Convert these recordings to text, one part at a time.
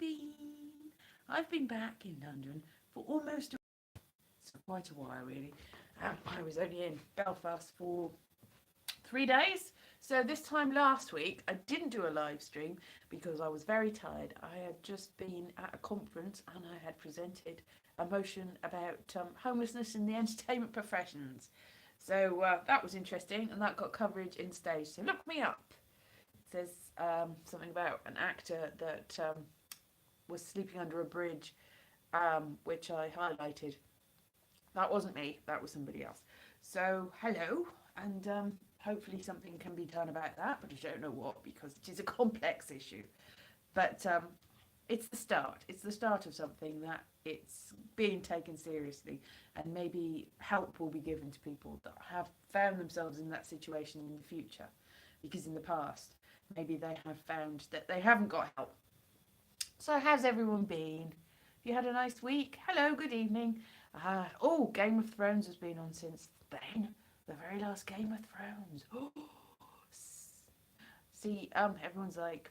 been? I've been back in London for almost quite a while, really. I was only in Belfast for 3 days. So this time last week, I didn't do a live stream because I was very tired. I had just been at a conference and I had presented a motion about homelessness in the entertainment professions. So that was interesting, and that got coverage in stage. So look me up. It says something about an actor that was sleeping under a bridge, which I highlighted. That wasn't me, that was somebody else. So hello, and hopefully something can be done about that, but I don't know what, because it is a complex issue. But it's the start. It's the start of something that it's being taken seriously, and maybe help will be given to people that have found themselves in that situation in the future, because in the past maybe they have found that they haven't got help. So how's everyone been? Have you had a nice week? Hello, good evening. Oh, Game of Thrones has been on since then. The very last Game of Thrones. Oh, see, everyone's like,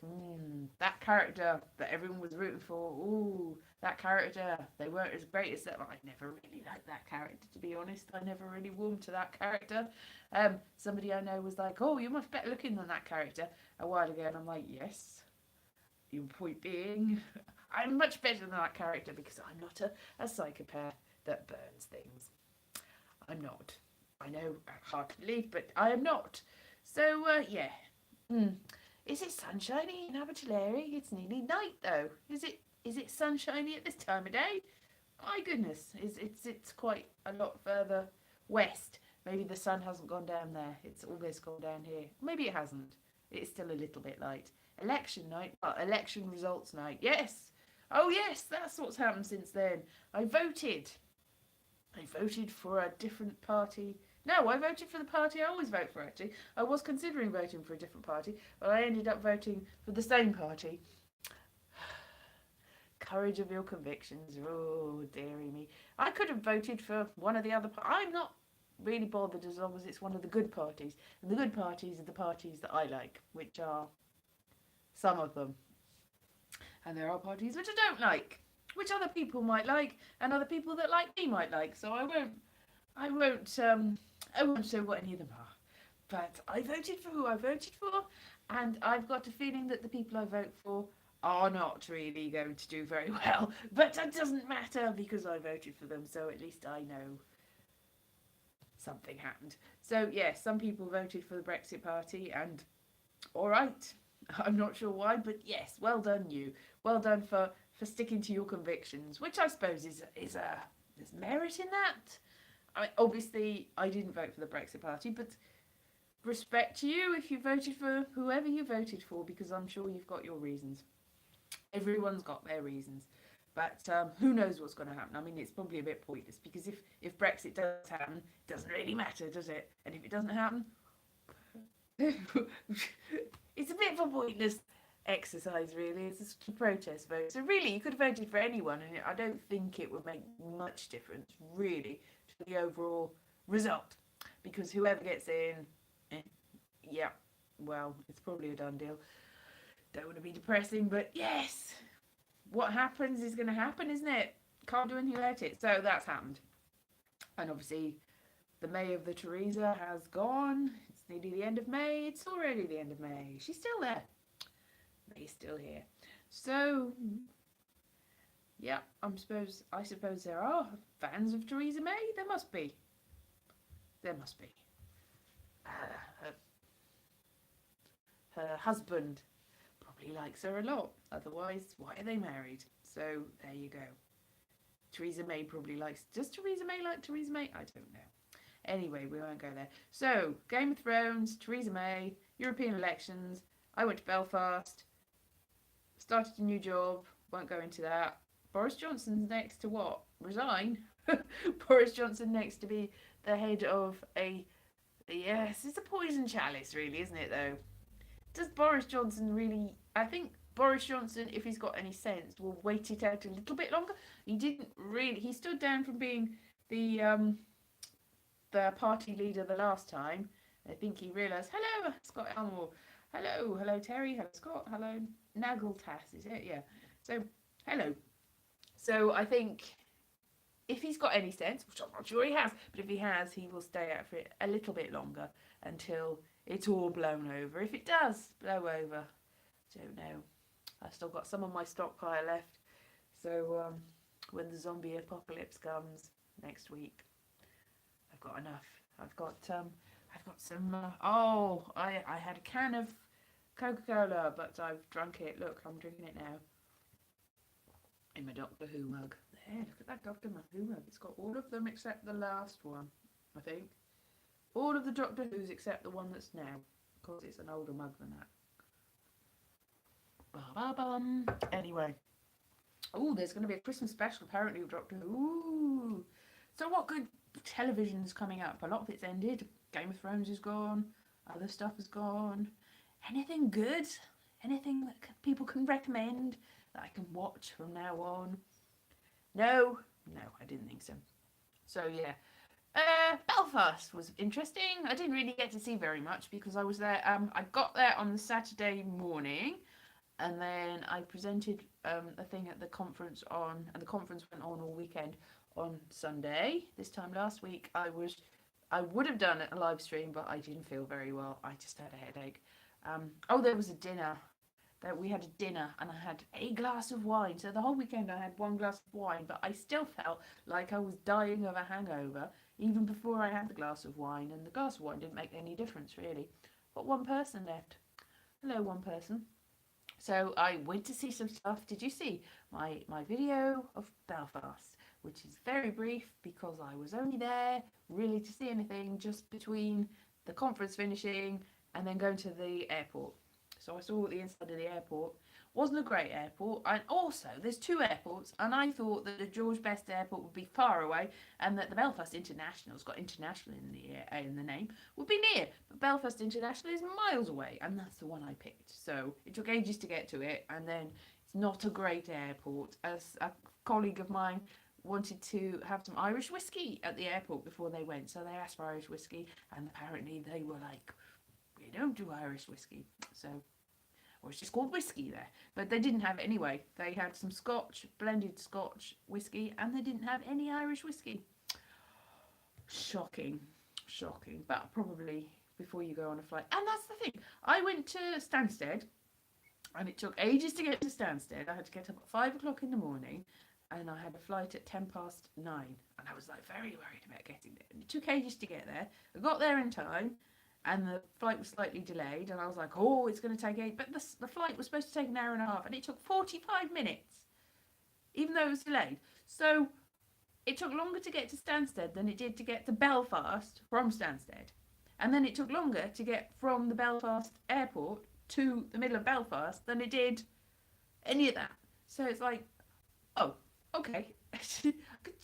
that character that everyone was rooting for. Ooh, that character. They weren't as great as that. I never really liked that character, to be honest. I never really warmed to that character. Somebody I know was like, oh, you're much better looking than that character a while ago, and I'm like, yes. Your point being, I'm much better than that character because I'm not a psychopath that burns things. I'm not. I know, hard to believe, but I am not. So, yeah. Is it sunshiny in Abertillery? It's nearly night, though. Is it sunshiny at this time of day? My goodness, it's quite a lot further west. Maybe the sun hasn't gone down there. It's always gone down here. Maybe it hasn't. It's still a little bit light. Election night, well, election results night. Yes. Oh, yes, that's what's happened since then. I voted. I voted for a different party. No, I voted for the party I always vote for, actually. I was considering voting for a different party, but I ended up voting for the same party. Courage of your convictions. Oh, dearie me. I could have voted for one of the other I'm not really bothered as long as it's one of the good parties. And the good parties are the parties that I like, which are some of them. And there are parties which I don't like, which other people might like, and other people that like me might like. So I won't say what any of them are. But I voted for who I voted for, and I've got a feeling that the people I vote for are not really going to do very well. But that doesn't matter because I voted for them, so at least I know something happened. So yes, some people voted for the Brexit Party, and all right. I'm not sure why, but yes, well done you. Well done for sticking to your convictions, which I suppose there's merit in that. Obviously, I didn't vote for the Brexit Party, but respect to you if you voted for whoever you voted for, because I'm sure you've got your reasons. Everyone's got their reasons. But who knows what's going to happen? I mean, it's probably a bit pointless, because if Brexit does happen, it doesn't really matter, does it? And if it doesn't happen, it's a bit of a pointless exercise, really. It's just a protest vote. So really, you could have voted for anyone, and I don't think it would make much difference, really, to the overall result. Because whoever gets in, yeah, well, it's probably a done deal. Don't want to be depressing, but yes, what happens is going to happen, isn't it? Can't do anything about it. So that's happened. And obviously, the May of the Theresa has gone. It's nearly the end of May. It's already the end of May. She's still there. May's still here. So, yeah, I suppose there are fans of Theresa May. There must be. There must be. Her husband probably likes her a lot. Otherwise, why are they married? So there you go. Theresa May probably likes. Does Theresa May like Theresa May? I don't know. Anyway, we won't go there. So, Game of Thrones, Theresa May, European elections. I went to Belfast, started a new job, won't go into that. Boris Johnson's next to what? Resign? Boris Johnson next to be the head of yes, it's a poison chalice, really, isn't it, though? Does Boris Johnson really... I think Boris Johnson, if he's got any sense, will wait it out a little bit longer. He didn't really... He stood down from being the party leader the last time. I think he realised, hello, Scott Elmore. Hello Terry, hello Scott, hello Nageltass, is it? Yeah. So Hello. So I think if he's got any sense, which I'm not sure he has, but if he has, he will stay out for it a little bit longer until it's all blown over. If it does blow over, don't know. I've still got some of my stockpile left. So when the zombie apocalypse comes next week, I've got enough. I've got some. I had a can of Coca-Cola, but I've drunk it. Look, I'm drinking it now in my Doctor Who mug. There, look at that Doctor Who mug. It's got all of them except the last one, I think. All of the Doctor Who's except the one that's now, because it's an older mug than that. Ba-ba-bum. Anyway. Oh, there's going to be a Christmas special apparently with Doctor Who. Ooh. So what good television's coming up? A lot of it's ended. Game of Thrones is gone. Other stuff is gone. Anything good? Anything that people can recommend that I can watch from now on? No, I didn't think so. So yeah, Belfast was interesting. I didn't really get to see very much because I was there. I got there on the Saturday morning, and then I presented a thing at the conference and the conference went on all weekend on Sunday. This time last week, I would have done a live stream, but I didn't feel very well. I just had a headache. There was a dinner. We had a dinner and I had a glass of wine. So the whole weekend I had one glass of wine, but I still felt like I was dying of a hangover even before I had the glass of wine. And the glass of wine didn't make any difference really. Got one person left. Hello, one person. So I went to see some stuff. Did you see my video of Belfast, which is very brief because I was only there really to see anything just between the conference finishing and then going to the airport. So I saw the inside of the airport. Wasn't a great airport. And also, there's two airports, and I thought that the George Best Airport would be far away, and that the Belfast International's got international in the name, would be near. But Belfast International is miles away, and that's the one I picked. So it took ages to get to it, and then it's not a great airport. As a colleague of mine wanted to have some Irish whiskey at the airport before they went, so they asked for Irish whiskey, and apparently they were like, we don't do Irish whiskey. So, or it's just called whiskey there. But they didn't have it anyway. They had some Scotch, blended Scotch whiskey, and they didn't have any Irish whiskey. Shocking. But probably before you go on a flight. And that's the thing. I went to Stansted, and it took ages to get to Stansted. I had to get up at 5 o'clock in the morning, and I had a flight at 9:10. And I was like very worried about getting there. And it took ages to get there. I got there in time. And the flight was slightly delayed, and I was like, oh, it's going to take 8. But the flight was supposed to take an hour and a half, and it took 45 minutes, even though it was delayed. So it took longer to get to Stansted than it did to get to Belfast from Stansted. And then it took longer to get from the Belfast airport to the middle of Belfast than it did any of that. So it's like, oh, okay. I could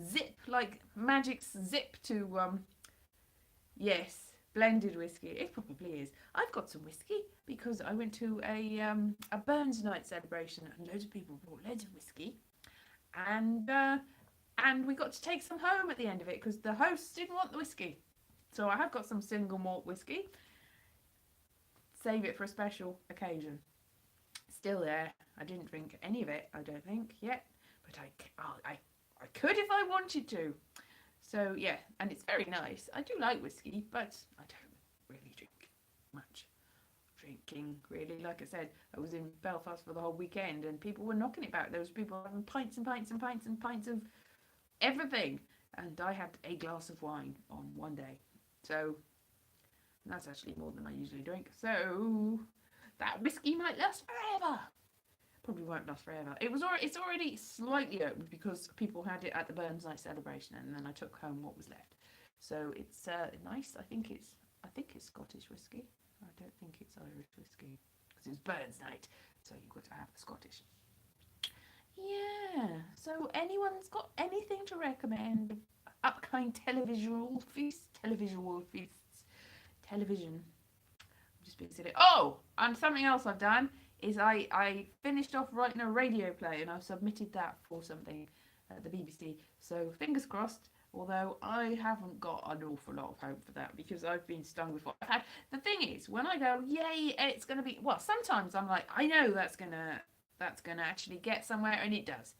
zip, like magic zip to, yes. Blended whiskey. It probably is. I've got some whiskey because I went to a Burns night celebration and loads of people brought loads of whiskey, and we got to take some home at the end of it because the hosts didn't want the whiskey. So I have got some single malt whiskey. Save it for a special occasion. Still there. I didn't drink any of it, I don't think yet, but I could if I wanted to. So yeah, and it's very nice. I do like whiskey, but I don't really drink much. Drinking, really, like I said, I was in Belfast for the whole weekend, and people were knocking it back. There was people having pints and pints and pints and pints of everything, and I had a glass of wine on one day. So that's actually more than I usually drink. So that whiskey might last forever. Probably won't last forever. It's already slightly opened because people had it at the Burns night celebration, and then I took home what was left. So it's nice. I think it's Scottish whiskey. I don't think it's Irish whiskey because it's Burns night, so you've got to have the Scottish. Yeah. So anyone's got anything to recommend? Upcoming televisual feasts. Television. I'm just being silly. Oh, and something else I've done is I finished off writing a radio play, and I've submitted that for something at the BBC. So fingers crossed, although I haven't got an awful lot of hope for that because I've been stung before. The thing is, when I go, yay, it's going to be, well, sometimes I'm like, I know that's going to that's going to actually get somewhere, and it does.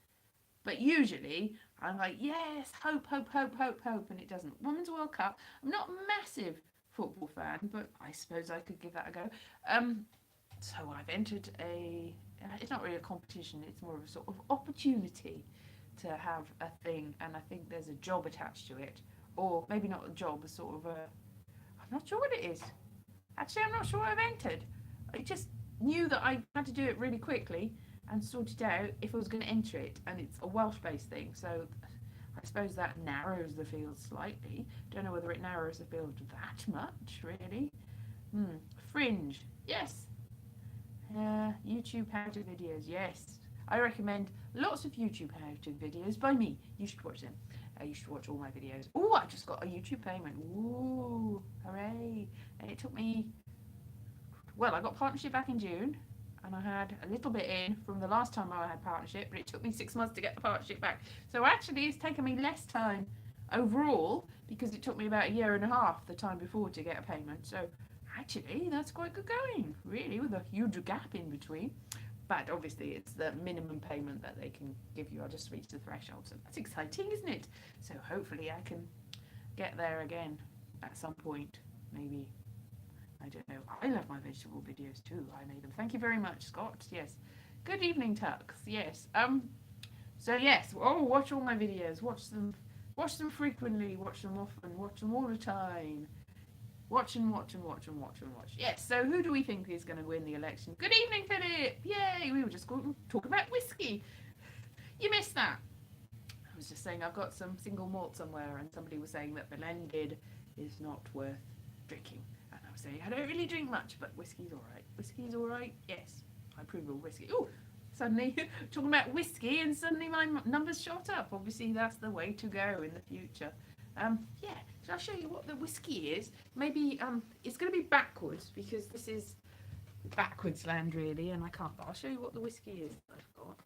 But usually I'm like, yes, hope, hope, hope, hope, hope, and it doesn't. Women's World Cup, I'm not a massive football fan, but I suppose I could give that a go. So I've entered it's not really a competition, it's more of a sort of opportunity to have a thing, and I think there's a job attached to it. Or maybe not a job, a sort of I'm not sure what it is. Actually, I'm not sure I've entered. I just knew that I had to do it really quickly and sort it out if I was going to enter it, and it's a Welsh-based thing, so I suppose that narrows the field slightly. Don't know whether it narrows the field that much, really. Fringe, yes. YouTube how-to videos, yes. I recommend lots of YouTube how-to videos by me. You should watch them. You should watch all my videos. Oh, I just got a YouTube payment. Ooh, hooray. And it took me, well, I got partnership back in June, and I had a little bit in from the last time I had partnership, but it took me 6 months to get the partnership back. So actually it's taken me less time overall, because it took me about a year and a half the time before to get a payment. So actually that's quite good going, really, with a huge gap in between. But obviously it's the minimum payment that they can give you. I just reached the threshold, so that's exciting, isn't it? So hopefully I can get there again at some point, maybe. I don't know. I love my vegetable videos too. I made them. Thank you very much, Scott. Yes. Good evening, Tux. Yes. So yes. Oh, watch all my videos. Watch them. Watch them frequently. Watch them often. Watch them all the time. Watch and watch and watch and watch and watch. Yes. So who do we think is going to win the election? Good evening, Philip. Yay. We were just going to talk about whiskey. You missed that. I was just saying I've got some single malt somewhere, and somebody was saying that blended is not worth drinking. And I was saying I don't really drink much, but whiskey's all right. Whiskey's all right. Yes, I approve of whiskey. Oh, suddenly talking about whiskey, and suddenly my numbers shot up. Obviously, that's the way to go in the future. Yeah. Shall I show you what the whiskey is? Maybe it's going to be backwards, because this is backwards land really, and I can't. But I'll show you what the whiskey is that I've got,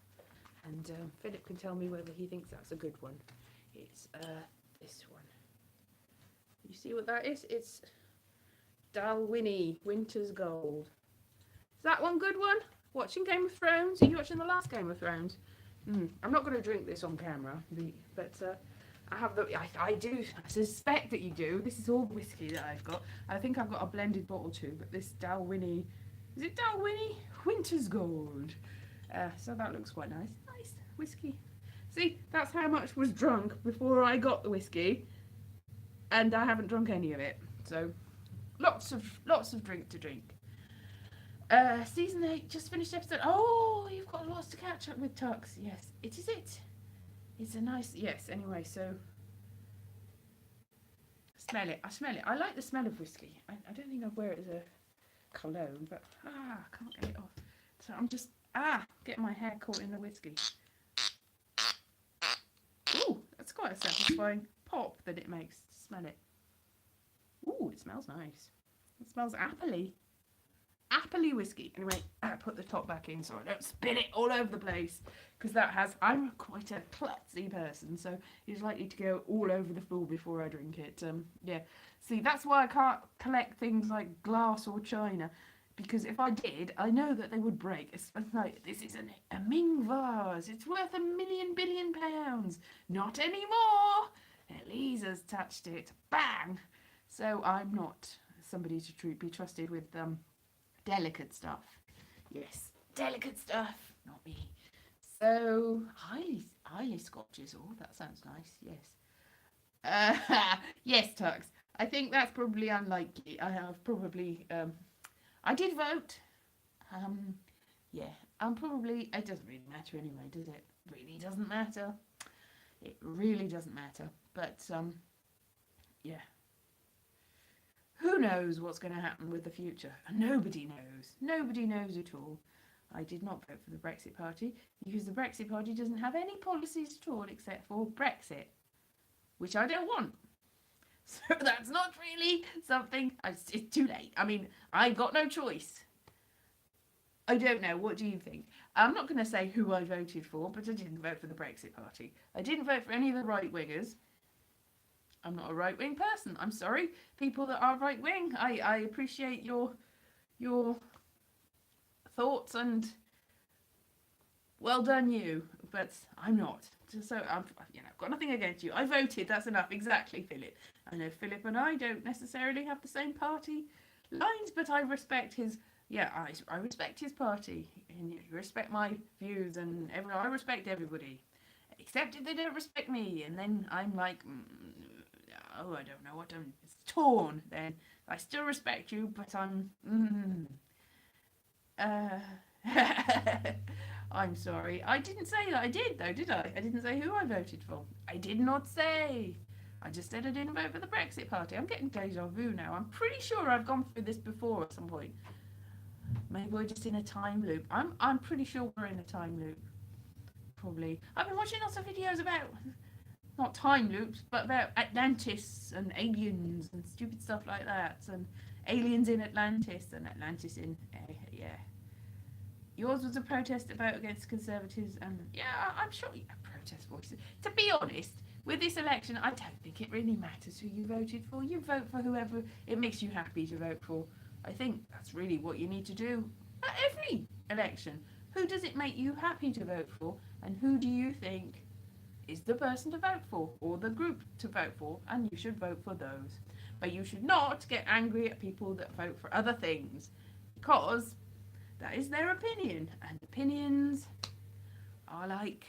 and Philip can tell me whether he thinks that's a good one. It's this one. You see what that is? It's Dalwhinnie Winter's Gold. Is that one good one? Watching Game of Thrones? Are you watching the last Game of Thrones? I'm not going to drink this on camera, but I have the. I do. I suspect that you do. This is all whiskey that I've got. I think I've got a blended bottle too. But this Dalwhinnie, is it Dalwhinnie Winter's Gold? So that looks quite nice. Nice whiskey. See, that's how much was drunk before I got the whiskey, and I haven't drunk any of it. So lots of drink to drink. Season 8 just finished episode. Oh, you've got lots to catch up with, Tux. Yes, it is it. It's a nice, yes, anyway, so smell it. I smell it. I like the smell of whiskey. I don't think I'd wear it as a cologne, but I can't get it off. So I'm just getting my hair caught in the whiskey. Ooh, that's quite a satisfying pop that it makes. Smell it. Ooh, it smells nice. It smells appley. Appley whiskey. Anyway, I put the top back in so I don't spin it all over the place, because I'm quite a klutzy person, so it's likely to go all over the floor before I drink it. Yeah. See, that's why I can't collect things like glass or china, because if I did, I know that they would break. It's like, this is a Ming vase. It's worth £1 million billion. Not anymore. Elise has touched it. Bang. So I'm not somebody to be trusted with delicate stuff. Yes, delicate stuff. Not me. So highly scotches. Oh, that sounds nice. Yes. Yes, Tux. I think that's probably unlikely. I have probably. I did vote. Yeah. I'm probably. It doesn't really matter anyway, does it? Really doesn't matter. It really doesn't matter. But yeah. Who knows what's going to happen with the future? Nobody knows. Nobody knows at all. I did not vote for the Brexit Party, because the Brexit Party doesn't have any policies at all except for Brexit, which I don't want. So that's not really something. It's too late. I mean, I got no choice. I don't know. What do you think? I'm not going to say who I voted for, but I didn't vote for the Brexit Party. I didn't vote for any of the right-wingers. I'm not a right-wing person. I'm sorry, people that are right-wing. I appreciate your thoughts and Well done you, but I'm not. So I've got nothing against you. I voted. That's enough. Exactly, Philip. I know Philip and I don't necessarily have the same party lines, but I respect his. Yeah, I respect his party, and you respect my views, and I respect everybody, except if they don't respect me, and then I'm like, oh, I don't know what I'm. It's torn. Then I still respect you, but I'm. Uh, I'm sorry. I didn't say that. I did, though, did I? I didn't say who I voted for. I did not say. I just said I didn't vote for the Brexit Party. I'm getting deja vu now. I'm pretty sure I've gone through this before at some point. Maybe we're just in a time loop. I'm pretty sure we're in a time loop. Probably. I've been watching lots of videos about not time loops, but about Atlantis and aliens and stupid stuff like that, and aliens in Atlantis and Atlantis in yeah. Yours was a protest about against Conservatives, and yeah, I'm sure you have protest voices. To be honest, with this election, I don't think it really matters who you voted for. You vote for whoever it makes you happy to vote for. I think that's really what you need to do at every election. Who does it make you happy to vote for, and who do you think is the person to vote for, or the group to vote for, and you should vote for those. But you should not get angry at people that vote for other things, because that is their opinion, and opinions are like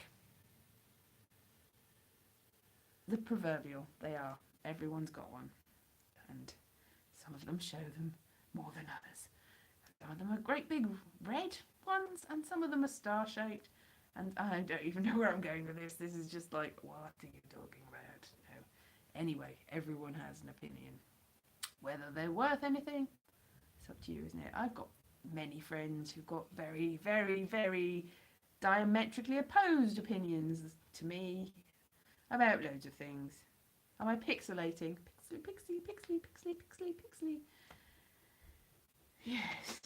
the proverbial. They are. Everyone's got one, and some of them show them more than others. Some of them are great big red ones, and some of them are star-shaped, and I don't even know where I'm going with this. This is just like, what are you talking about? No. Anyway, everyone has an opinion. Whether they're worth anything, it's up to you, isn't it? I've got many friends who've got very, very, very diametrically opposed opinions to me about loads of things. Am I pixelating? Pixely. Yes.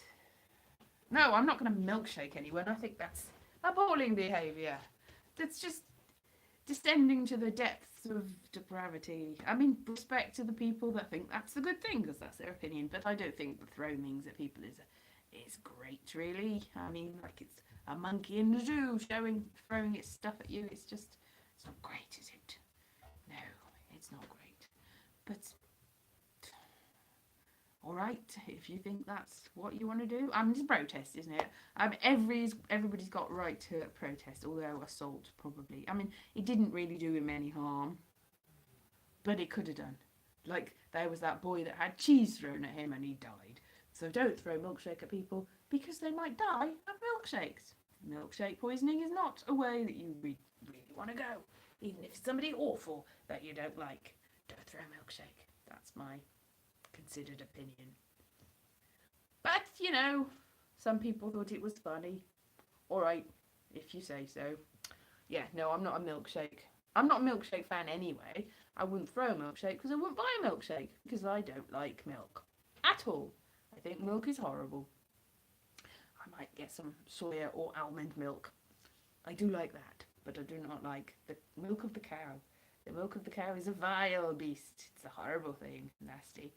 No, I'm not going to milkshake anyone. I think that's appalling behaviour. That's just descending to the depths of depravity. I mean, respect to the people that think that's a good thing, because that's their opinion. But I don't think the throwing things at people is great, really. I mean, like, it's a monkey in the zoo throwing its stuff at you. It's not great, is it? No, it's not great. But all right, if you think that's what you want to do. It's a protest, isn't it? Everybody's got right to protest, although assault probably. I mean, it didn't really do him any harm, but it could have done. Like, there was that boy that had cheese thrown at him and he died. So don't throw milkshake at people, because they might die of milkshakes. Milkshake poisoning is not a way that you really want to go. Even if it's somebody awful that you don't like, don't throw a milkshake. That's my considered opinion. But, some people thought it was funny. Alright, if you say so. Yeah, no, I'm not a milkshake. I'm not a milkshake fan anyway. I wouldn't throw a milkshake because I wouldn't buy a milkshake, because I don't like milk at all. I think milk is horrible. I might get some soya or almond milk. I do like that, but I do not like the milk of the cow. The milk of the cow is a vile beast. It's a horrible thing. Nasty.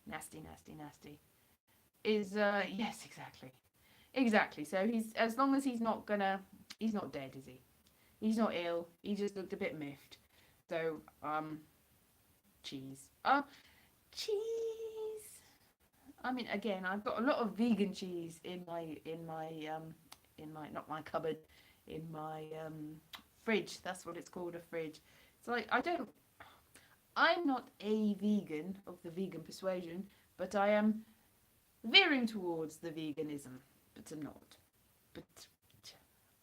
Yes, exactly. So as long as he's not dead, is he? He's not ill. He just looked a bit miffed. So cheese. Cheese. I mean, again, I've got a lot of vegan cheese in my not my cupboard, in my fridge. That's what it's called, a fridge. So I'm not a vegan of the vegan persuasion, but I am veering towards the veganism, but I'm not. But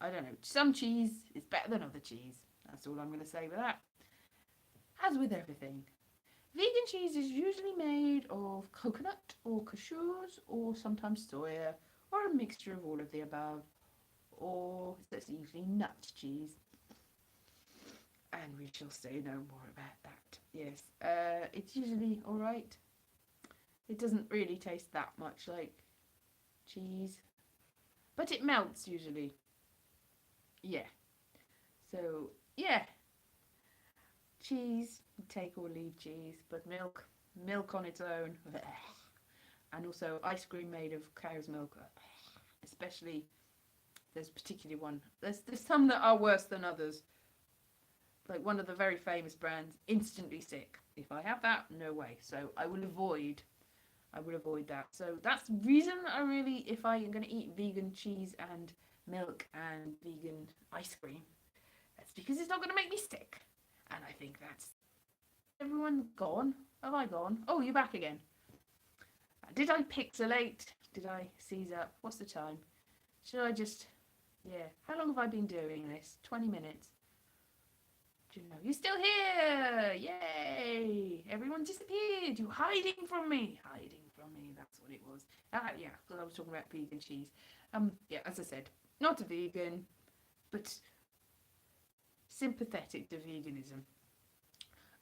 I don't know. Some cheese is better than other cheese. That's all I'm going to say with that. As with everything, vegan cheese is usually made of coconut or cashews or sometimes soya or a mixture of all of the above, or it's usually nut cheese. And we shall say no more about that. Yes, it's usually alright. It doesn't really taste that much like cheese, but it melts usually. Yeah. So, yeah. Cheese, take or leave cheese, but milk on its own. And also ice cream made of cow's milk, especially There's particularly one. There's some that are worse than others. Like one of the very famous brands, instantly sick. If I have that, no way. So I will avoid. I would avoid that. So that's the reason I really, if I am going to eat vegan cheese and milk and vegan ice cream, that's because it's not going to make me sick. And I think that's everyone gone. Have I gone? Oh, you're back again. Did I pixelate? Did I seize up? What's the time? Should I just... Yeah. How long have I been doing this? 20 minutes. Do you know? You're still here! Yay! Everyone disappeared. You're hiding from me. Hiding from me. That's what it was. Yeah, because I was talking about vegan cheese. Yeah, as I said, not a vegan, but sympathetic to veganism.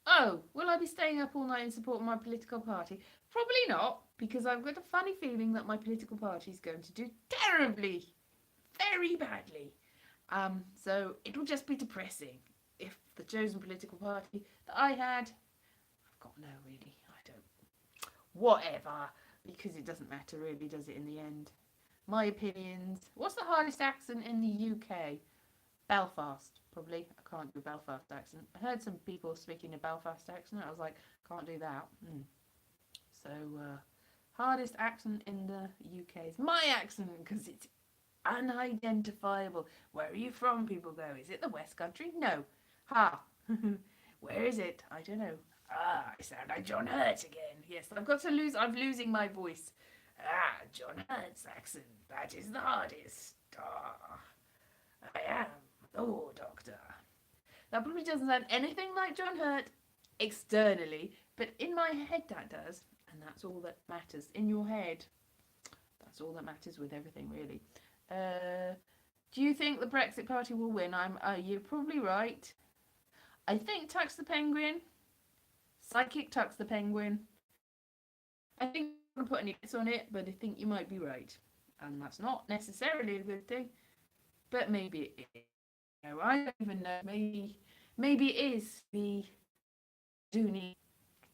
Oh, will I be staying up all night in support of my political party? Probably not, because I've got a funny feeling that my political party is going to do terribly, very badly. So it'll just be depressing if the chosen political party that I had, I've got no really, I don't, whatever, because it doesn't matter really, does it, in the end? My opinions. What's the hardest accent in the UK? Belfast, probably. I can't do a Belfast accent. I heard some people speaking a Belfast accent. I was like, can't do that. So, hardest accent in the UK is my accent because it's unidentifiable. Where are you from? People go, is it the West Country? No. Ha. Where is it? I don't know. Ah, I sound like John Hurt again. Yes, I'm losing my voice. Ah, John Hurt's accent. That is the hardest. Ah, I am. Oh, doctor. That probably doesn't sound anything like John Hurt externally, but in my head that does, and that's all that matters. In your head, that's all that matters with everything, really. Do you think the Brexit Party will win? You're probably right. I think Tux the Penguin, Psychic Tux the Penguin. I think I'm going to put any bits on it, but I think you might be right, and that's not necessarily a good thing, but maybe it is. No, I don't even know. Maybe it is. We do need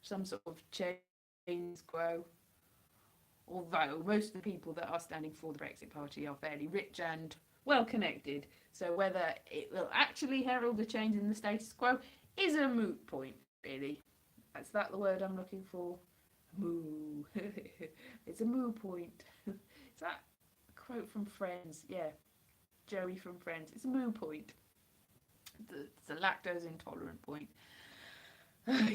some sort of change grow. Although most of the people that are standing for the Brexit Party are fairly rich and well connected, so whether it will actually herald a change in the status quo is a moot point, really. Is that the word I'm looking for? Moo. It's a moo point. Is that a quote from Friends? Yeah. Joey from Friends. It's a moo point. It's a lactose intolerant point. Yeah.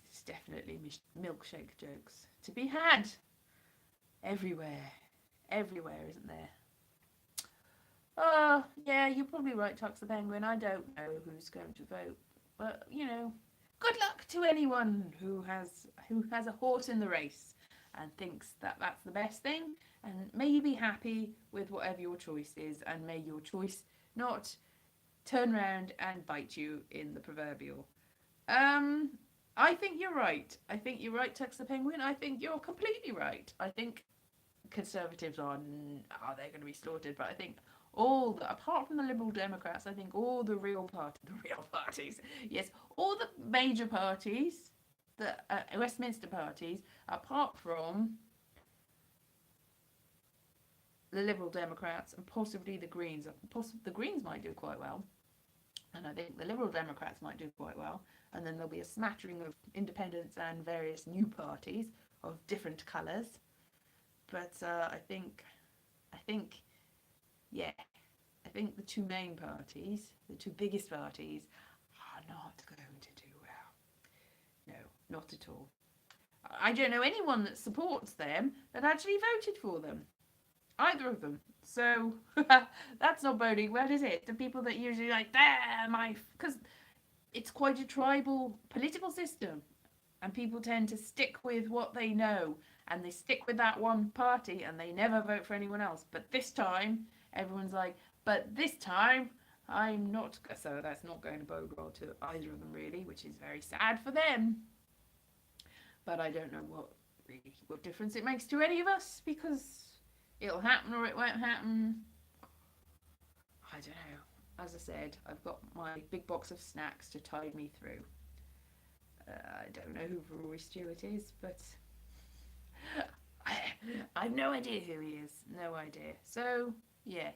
It's definitely milkshake jokes to be had everywhere. Everywhere, isn't there? Oh, yeah, you're probably right, Tux the Penguin. I don't know who's going to vote. But, good luck to anyone who has a horse in the race and thinks that that's the best thing, and may you be happy with whatever your choice is, and may your choice not turn around and bite you in the proverbial. I think you're right. I think you're right, Tux the Penguin. I think you're completely right. I think Conservatives are they going to be slaughtered? But I think apart from the Liberal Democrats, I think all the real parties, yes, all the major parties, the Westminster parties, apart from the Liberal Democrats and possibly the Greens. The Greens might do quite well, and I think the Liberal Democrats might do quite well, and then there'll be a smattering of independents and various new parties of different colours. But I think the two main parties, the two biggest parties, are not going to do well. No, not at all. I don't know anyone that supports them that actually voted for them. Either of them. So that's not boding well, is it? The people that usually because it's quite a tribal political system, and people tend to stick with what they know, and they stick with that one party, and they never vote for anyone else. But this time, everyone's like, but this time, I'm not. So that's not going to bode well to either of them, really, which is very sad for them. But I don't know what difference it makes to any of us, because it'll happen or it won't happen. I don't know. As I said, I've got my big box of snacks to tide me through. I don't know who Rory Stewart is, but I have no idea who he is. No idea. So, yeah.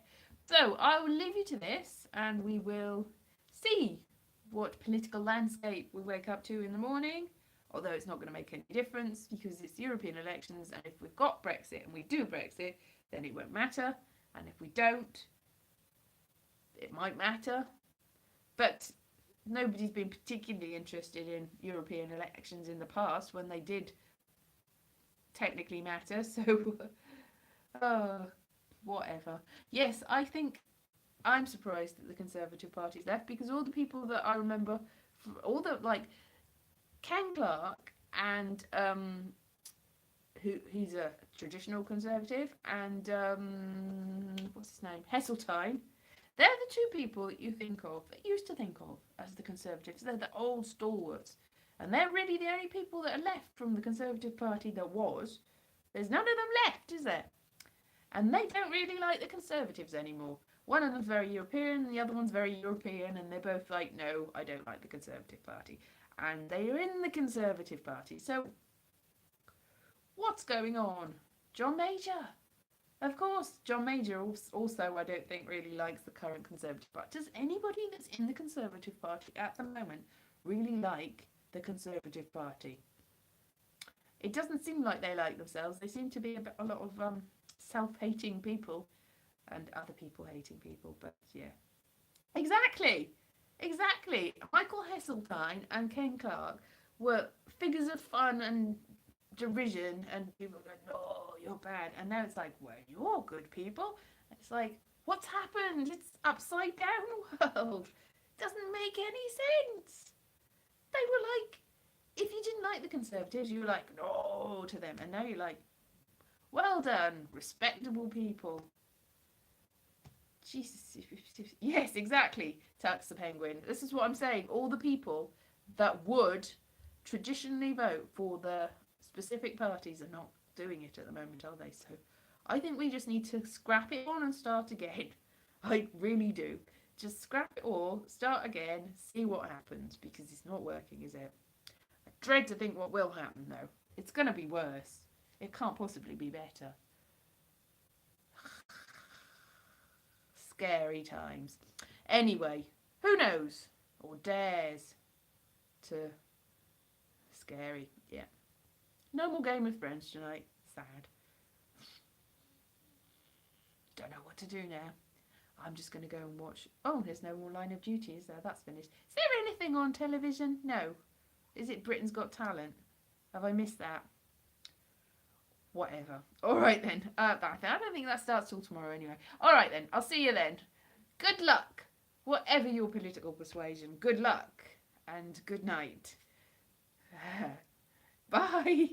So I will leave you to this, and we will see what political landscape we wake up to in the morning. Although it's not going to make any difference because it's European elections, and if we've got Brexit and we do Brexit, then it won't matter. And if we don't, it might matter. But nobody's been particularly interested in European elections in the past when they did technically matter. So, whatever. Yes, I think I'm surprised that the Conservative Party's left because all the people that I remember, all the like Ken Clarke and he's a traditional Conservative, and what's his name, Heseltine. They're the two people that you think of, that you used to think of as the Conservatives. They're the old stalwarts. And they're really the only people that are left from the Conservative Party that was. There's none of them left, is there? And they don't really like the Conservatives anymore. One of them's very European, and the other one's very European, and they're both like, no, I don't like the Conservative Party. And they are in the Conservative Party. So, what's going on? John Major. Of course, John Major also, I don't think, really likes the current Conservative Party. Does anybody that's in the Conservative Party at the moment really like the Conservative Party? It doesn't seem like they like themselves. They seem to be a lot of self-hating people and other people hating people. But yeah, exactly. Michael Heseltine and Ken Clarke were figures of fun and derision, and people go, "No, you're bad." And now it's like, "Well, you're good people." It's like, what's happened? It's upside down world. Doesn't make any sense. They were like, if you didn't like the Conservatives, you were like, no to them. And now you're like, well done, respectable people. Jesus. Yes, exactly, Tux the Penguin. This is what I'm saying. All the people that would traditionally vote for the specific parties are not doing it at the moment, are they? So I think we just need to scrap it on and start again. I really do. Just scrap it all, start again, see what happens, because it's not working, is it? I dread to think what will happen, though. It's going to be worse. It can't possibly be better. Scary times. Anyway, who knows? Or dares to... Scary, yeah. No more Game of Thrones tonight. Sad. Don't know what to do now. I'm just going to go and watch... Oh, there's no more Line of Duty, is there? That's finished. Is there anything on television? No. Is it Britain's Got Talent? Have I missed that? Whatever. All right, then. I don't think that starts till tomorrow anyway. All right, then. I'll see you then. Good luck. Whatever your political persuasion. Good luck. And good night. Bye.